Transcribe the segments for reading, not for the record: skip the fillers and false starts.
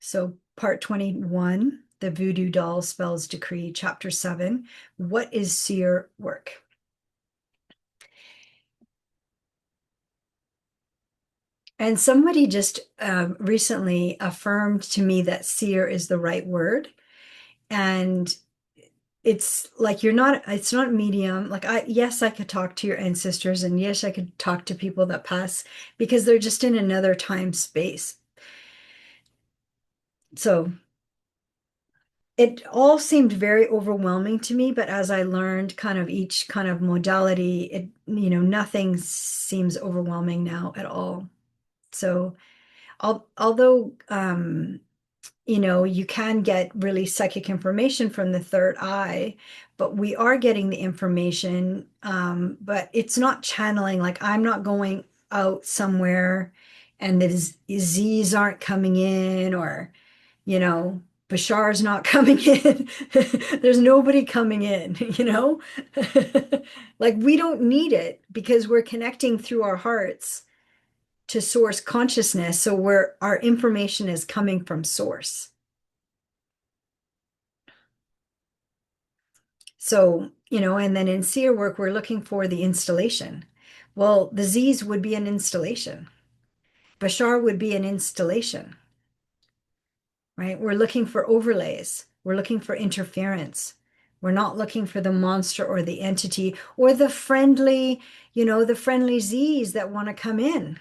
So part 21, the Voodoo doll spells decree, chapter 7. What is seer work? And somebody just recently affirmed to me that seer is the right word. And it's like it's not medium. Like yes, I could talk to your ancestors, and yes, I could talk to people that pass because they're just in another time space. So it all seemed very overwhelming to me, but as I learned kind of each kind of modality, nothing seems overwhelming now at all. So although you can get really psychic information from the third eye, but we are getting the information, but it's not channeling. Like I'm not going out somewhere and the Z's aren't coming in, or you know, Bashar's not coming in. There's nobody coming in. Like we don't need it because we're connecting through our hearts to source consciousness. So our information is coming from source. So, and then in seer work, we're looking for the installation. Well, the Z's would be an installation. Bashar would be an installation, right? We're looking for overlays. We're looking for interference. We're not looking for the monster or the entity or the friendly Z's that want to come in,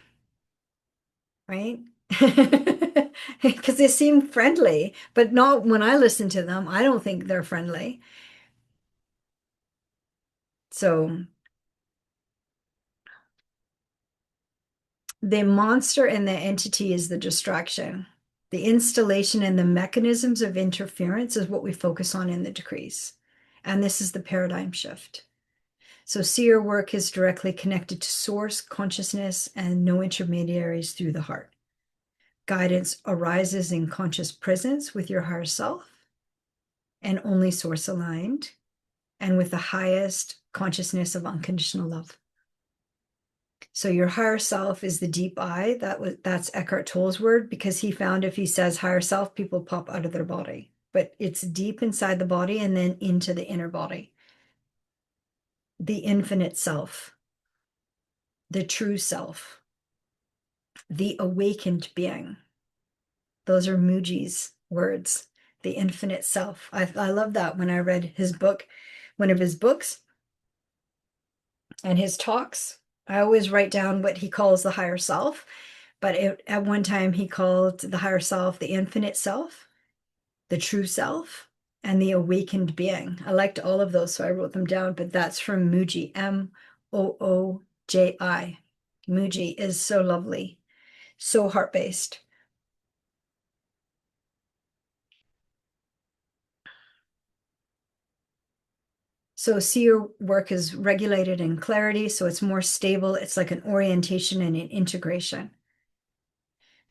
right? Because they seem friendly, but not when I listen to them. I don't think they're friendly. So the monster and the entity is the distraction. The installation and the mechanisms of interference is what we focus on in the decrees. And this is the paradigm shift. So seer work is directly connected to source, consciousness, and no intermediaries through the heart. Guidance arises in conscious presence with your higher self and only source aligned and with the highest consciousness of unconditional love. So your higher self is the deep I. That's Eckhart Tolle's word, because he found if he says higher self, people pop out of their body. But it's deep inside the body and then into the inner body. The infinite self, the true self, the awakened being. Those are Muji's words, the infinite self. I love that when I read his book, one of his books and his talks. I always write down what he calls the higher self, but at one time he called the higher self the infinite self, the true self, and the awakened being. I liked all of those, so I wrote them down, but that's from Mooji, Mooji. Mooji is so lovely, so heart-based. So seer work is regulated in clarity, so it's more stable. It's like an orientation and an integration.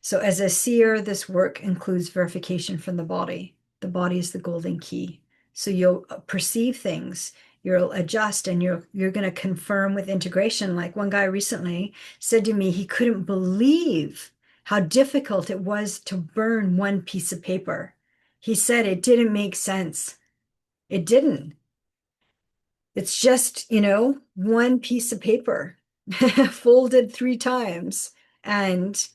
So as a seer, this work includes verification from the body. The body is the golden key. So you'll perceive things, you'll adjust, and you're going to confirm with integration. Like one guy recently said to me, he couldn't believe how difficult it was to burn one piece of paper. He said it didn't make sense. It didn't. It's just, one piece of paper folded 3 times. And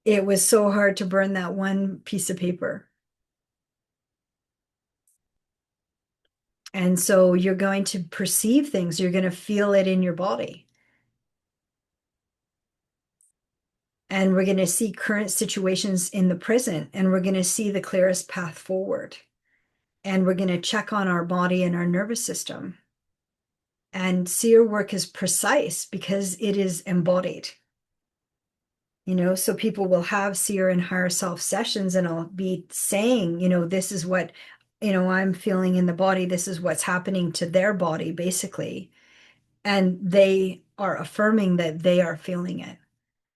it was so hard to burn that one piece of paper. And so you're going to perceive things, you're going to feel it in your body. And we're going to see current situations in the present, and we're going to see the clearest path forward. And we're going to check on our body and our nervous system. And seer work is precise because it is embodied. So people will have seer and higher self sessions, and I'll be saying, this is what, I'm feeling in the body. This is what's happening to their body, basically. And they are affirming that they are feeling it.